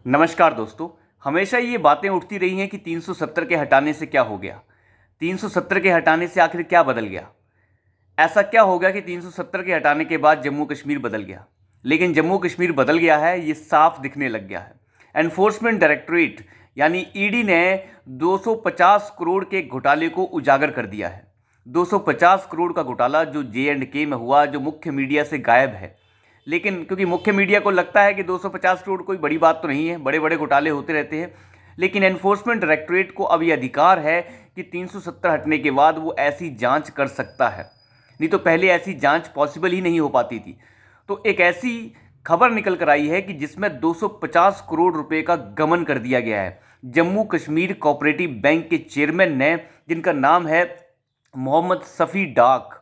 नमस्कार दोस्तों। हमेशा ये बातें उठती रही हैं कि 370 के हटाने से क्या हो गया। 370 के हटाने से आखिर क्या बदल गया। ऐसा क्या हो गया कि 370 के हटाने के बाद जम्मू कश्मीर बदल गया। लेकिन जम्मू कश्मीर बदल गया है, ये साफ दिखने लग गया है। एनफोर्समेंट डायरेक्टरेट यानी ईडी ने 250 करोड़ के घोटाले को उजागर कर दिया है। 250 करोड़ का घोटाला जो J&K में हुआ, जो मुख्य मीडिया से गायब है। लेकिन क्योंकि मुख्य मीडिया को लगता है कि 250 करोड़ कोई बड़ी बात तो नहीं है, बड़े बड़े घोटाले होते रहते हैं। लेकिन एनफोर्समेंट डायरेक्टरेट को अब यह अधिकार है कि 370 हटने के बाद वो ऐसी जांच कर सकता है। नहीं तो पहले ऐसी जांच पॉसिबल ही नहीं हो पाती थी। तो एक ऐसी खबर निकल कर आई है कि जिसमें 250 करोड़ रुपए का गमन कर दिया गया है। जम्मू कश्मीर कोऑपरेटिव बैंक के चेयरमैन ने, जिनका नाम है मोहम्मद सफ़ी डाक,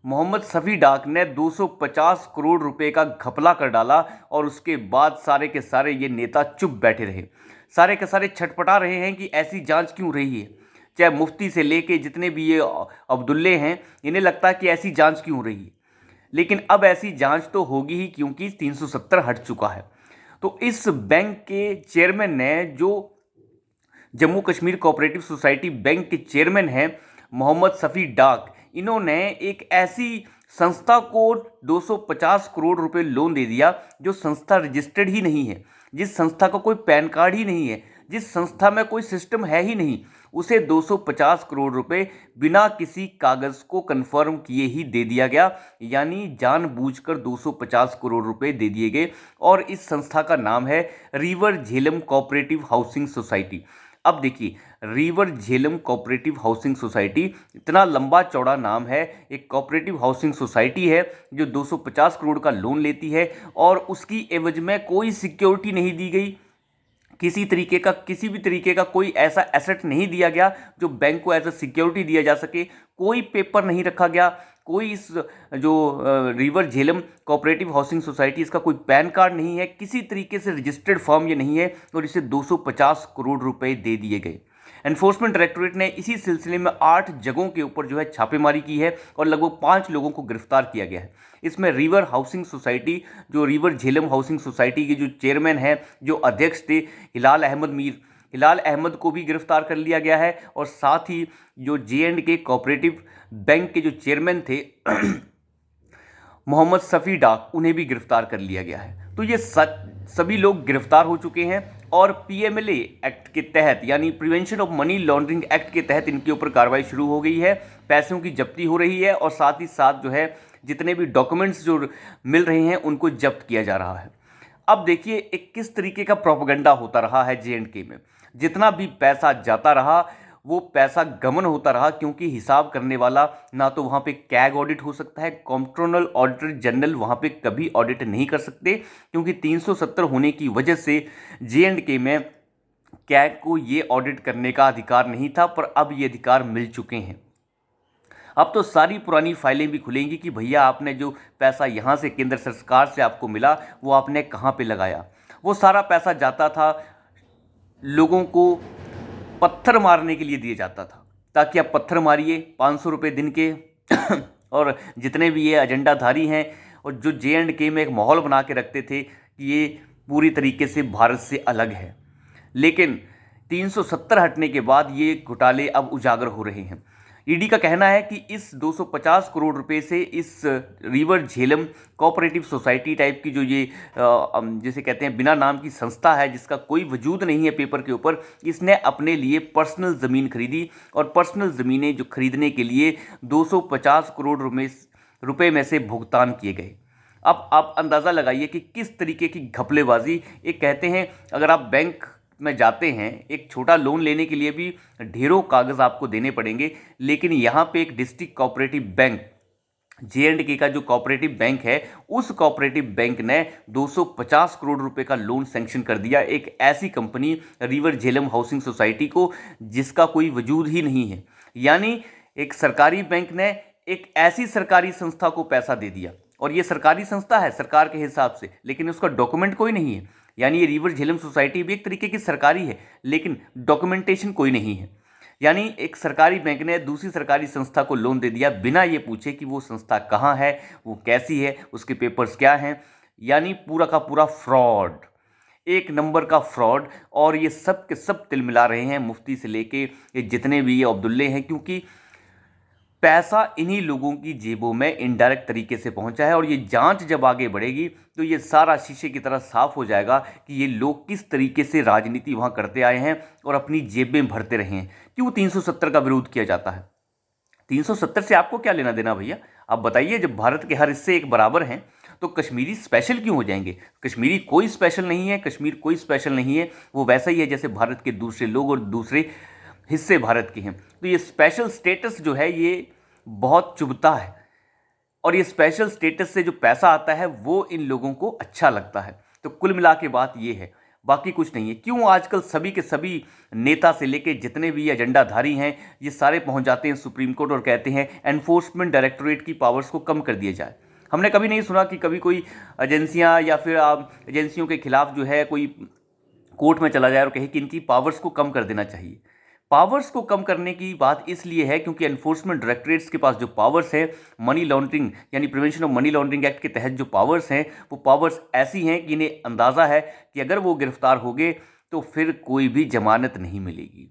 मोहम्मद सफ़ी डाक ने 250 करोड़ रुपए का घपला कर डाला। और उसके बाद सारे के सारे ये नेता चुप बैठे रहे। सारे के सारे छटपटा रहे हैं कि ऐसी जांच क्यों रही है। चाहे मुफ्ती से लेके जितने भी ये अब्दुल्ले हैं, इन्हें लगता है कि ऐसी जांच क्यों रही है। लेकिन अब ऐसी जांच तो होगी ही, क्योंकि 370 हट चुका है। तो इस बैंक के चेयरमैन ने, जो Jammu Kashmir cooperative society bank के चेयरमैन हैं मोहम्मद सफ़ी डाक, इन्होंने एक ऐसी संस्था को 250 करोड़ रुपए लोन दे दिया जो संस्था रजिस्टर्ड ही नहीं है, जिस संस्था का कोई पैन कार्ड ही नहीं है, जिस संस्था में कोई सिस्टम है ही नहीं। उसे 250 करोड़ रुपए बिना किसी कागज़ को कंफर्म किए ही दे दिया गया। यानी जानबूझकर 250 करोड़ रुपए दे दिए गए। और इस संस्था का नाम है river Jhelum cooperative housing society. अब देखिए, river Jhelum cooperative housing society, इतना लंबा चौड़ा नाम है। एक कोऑपरेटिव हाउसिंग सोसाइटी है जो 250 करोड़ का लोन लेती है और उसकी एवज में कोई सिक्योरिटी नहीं दी गई। किसी भी तरीके का कोई ऐसा एसेट नहीं दिया गया जो बैंक को एज अ सिक्योरिटी दिया जा सके। कोई पेपर नहीं रखा गया। कोई इस जो river Jhelum cooperative housing society, इसका कोई पैन कार्ड नहीं है, किसी तरीके से रजिस्टर्ड फर्म ये नहीं है। और इसे 250 करोड़ रुपए दे दिए गए। एनफोर्समेंट डायरेक्टोरेट ने इसी सिलसिले में 8 जगहों के ऊपर जो है छापेमारी की है और लगभग 5 लोगों को गिरफ्तार किया गया है। इसमें रिवर हाउसिंग सोसाइटी, जो रिवर झेलम हाउसिंग सोसाइटी के जो चेयरमैन हैं, जो अध्यक्ष थे हिलाल अहमद मीर, हिलाल अहमद को भी गिरफ्तार कर लिया गया है। और साथ ही जो J&K कोऑपरेटिव बैंक के जो चेयरमैन थे मोहम्मद सफ़ी डाक, उन्हें भी गिरफ्तार कर लिया गया है। तो ये सभी लोग गिरफ्तार हो चुके हैं और PMLA एक्ट के तहत, यानी prevention of money laundering act के तहत इनके ऊपर कार्रवाई शुरू हो गई है। पैसों की जब्ती हो रही है और साथ ही साथ जो है जितने भी डॉक्यूमेंट्स जो मिल रहे हैं उनको जब्त किया जा रहा है। अब देखिए एक किस तरीके का प्रोपेगेंडा होता रहा है J&K में। जितना भी पैसा जाता रहा वो पैसा गमन होता रहा, क्योंकि हिसाब करने वाला ना तो वहाँ पे कैग ऑडिट हो सकता है, कंट्रोलर ऑडिटर जनरल वहाँ पे कभी ऑडिट नहीं कर सकते, क्योंकि 370 होने की वजह से J&K में कैग को ये ऑडिट करने का अधिकार नहीं था। पर अब ये अधिकार मिल चुके हैं। अब तो सारी पुरानी फाइलें भी खुलेंगी कि भैया आपने जो पैसा यहाँ से केंद्र सरकार से आपको मिला वो आपने कहाँ पे लगाया। वो सारा पैसा जाता था, लोगों को पत्थर मारने के लिए दिया जाता था, ताकि आप पत्थर मारिए 500 रुपये दिन के और जितने भी ये एजेंडाधारी हैं और जो J&K में एक माहौल बना के रखते थे कि ये पूरी तरीके से भारत से अलग है। लेकिन 370 हटने के बाद ये घोटाले अब उजागर हो रहे हैं। ईडी का कहना है कि इस 250 करोड़ रुपए से इस river Jhelum cooperative society type की जो ये जैसे कहते हैं बिना नाम की संस्था है, जिसका कोई वजूद नहीं है पेपर के ऊपर, इसने अपने लिए पर्सनल ज़मीन खरीदी और पर्सनल ज़मीनें जो खरीदने के लिए 250 करोड़ रुपए में से भुगतान किए गए। अब आप अंदाज़ा लगाइए कि किस तरीके की घपलेबाजी। एक कहते हैं अगर आप बैंक में जाते हैं एक छोटा लोन लेने के लिए भी ढेरों कागज़ आपको देने पड़ेंगे, लेकिन यहाँ पे एक डिस्ट्रिक्ट कोऑपरेटिव बैंक J&K का जो कोऑपरेटिव बैंक है, उस कोऑपरेटिव बैंक ने 250 करोड़ रुपए का लोन सैंक्शन कर दिया एक ऐसी company river Jhelum housing society को, जिसका कोई वजूद ही नहीं है। यानी एक सरकारी बैंक ने एक ऐसी सरकारी संस्था को पैसा दे दिया, और ये सरकारी संस्था है सरकार के हिसाब से, लेकिन उसका डॉक्यूमेंट कोई नहीं है। यानी ये रिवर झेलम सोसाइटी भी एक तरीके की सरकारी है, लेकिन डॉक्यूमेंटेशन कोई नहीं है। यानी एक सरकारी बैंक ने दूसरी सरकारी संस्था को लोन दे दिया बिना ये पूछे कि वो संस्था कहाँ है, वो कैसी है, उसके पेपर्स क्या हैं। यानी पूरा का पूरा फ्रॉड। एक नंबर का फ्रॉड। और ये सब के सब तिल मिला रहे हैं मुफ्ती से लेके ये जितने भी ये अब्दुल्ले हैं, क्योंकि पैसा इन्हीं लोगों की जेबों में इनडायरेक्ट तरीके से पहुंचा है। और ये जांच जब आगे बढ़ेगी तो ये सारा शीशे की तरह साफ हो जाएगा कि ये लोग किस तरीके से राजनीति वहां करते आए हैं और अपनी जेबें भरते रहे हैं। क्यों 370 का विरोध किया जाता है? 370 से आपको क्या लेना देना भैया? आप बताइए, जब भारत के हर हिस्से एक बराबर हैं तो कश्मीरी स्पेशल क्यों हो जाएंगे? कश्मीरी कोई स्पेशल नहीं है, कश्मीर कोई स्पेशल नहीं है, वो वैसा ही है जैसे भारत के दूसरे लोग और दूसरे हिस्से भारत के हैं। तो ये स्पेशल स्टेटस जो है ये बहुत चुभता है, और ये स्पेशल स्टेटस से जो पैसा आता है वो इन लोगों को अच्छा लगता है। तो कुल मिला के बात ये है, बाकी कुछ नहीं है। क्यों आजकल सभी के सभी नेता से लेके जितने भी एजेंडाधारी हैं ये सारे पहुंच जाते हैं सुप्रीम कोर्ट और कहते हैं एनफोर्समेंट डायरेक्टोरेट की पावर्स को कम कर दिया जाए। हमने कभी नहीं सुना कि कभी कोई एजेंसियां या फिर एजेंसियों के खिलाफ जो है कोई कोर्ट में चला जाए और कहे कि इनकी पावर्स को कम कर देना चाहिए। पावर्स को कम करने की बात इसलिए है क्योंकि एनफोर्समेंट डायरेक्टरेट्स के पास जो पावर्स है मनी लॉन्ड्रिंग यानी prevention of money laundering act के तहत जो पावर्स हैं वो पावर्स ऐसी हैं कि इन्हें अंदाज़ा है कि अगर वो गिरफ्तार हो गए तो फिर कोई भी जमानत नहीं मिलेगी,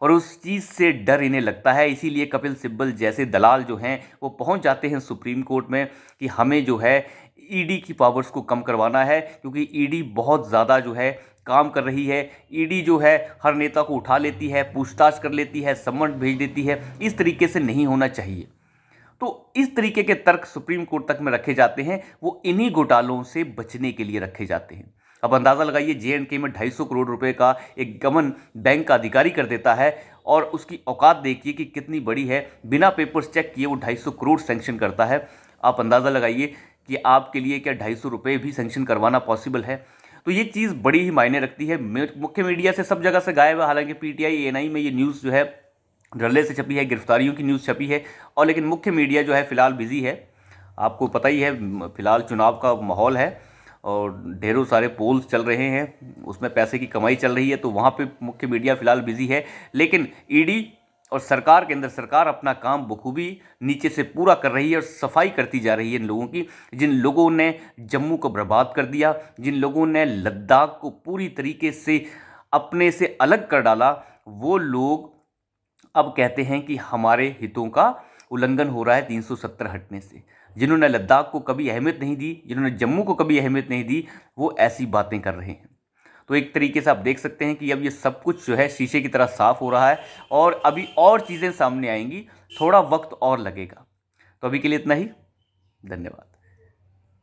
और उस चीज़ से डर इन्हें लगता है। इसीलिए कपिल सिब्बल जैसे दलाल जो हैं वो पहुंच जाते हैं सुप्रीम कोर्ट में कि हमें जो है ईडी की पावर्स को कम करवाना है, क्योंकि ईडी बहुत ज़्यादा जो है काम कर रही है। ईडी जो है हर नेता को उठा लेती है, पूछताछ कर लेती है, सम्मन भेज देती है। इस तरीके से नहीं होना चाहिए। तो इस तरीके के तर्क सुप्रीम कोर्ट तक में रखे जाते हैं, वो इन्हीं घोटालों से बचने के लिए रखे जाते हैं। अब अंदाज़ा लगाइए, JNK में 250 करोड़ रुपए का एक गबन बैंक का अधिकारी कर देता है, और उसकी औकात देखिए कि कितनी बड़ी है। बिना पेपर्स चेक किए वो 250 करोड़ सेंक्शन करता है। आप अंदाज़ा लगाइए कि आपके लिए क्या 250 रुपये भी सेंक्शन करवाना पॉसिबल है? तो ये चीज़ बड़ी ही मायने रखती है। मुख्य मीडिया से सब जगह से गायब है। हालांकि PTI ANI में ये न्यूज़ जो है धड़ल्ले से छपी है, गिरफ्तारियों की न्यूज़ छपी है, और लेकिन मुख्य मीडिया जो है फ़िलहाल बिजी है। आपको पता ही है, फ़िलहाल चुनाव का माहौल है और ढेरों सारे पोल्स चल रहे हैं, उसमें पैसे की कमाई चल रही है, तो वहाँ पे मुख्य मीडिया फ़िलहाल बिजी है। लेकिन ईडी और सरकार के अंदर सरकार अपना काम बखूबी नीचे से पूरा कर रही है और सफाई करती जा रही है इन लोगों की, जिन लोगों ने जम्मू को बर्बाद कर दिया, जिन लोगों ने लद्दाख को पूरी तरीके से अपने से अलग कर डाला। वो लोग अब कहते हैं कि हमारे हितों का उल्लंघन हो रहा है 370 हटने से। जिन्होंने लद्दाख को कभी अहमियत नहीं दी, जिन्होंने जम्मू को कभी अहमियत नहीं दी, वो ऐसी बातें कर रहे हैं। तो एक तरीके से आप देख सकते हैं कि अब ये सब कुछ जो है शीशे की तरह साफ हो रहा है, और अभी और चीज़ें सामने आएंगी, थोड़ा वक्त और लगेगा। तो अभी के लिए इतना ही, धन्यवाद।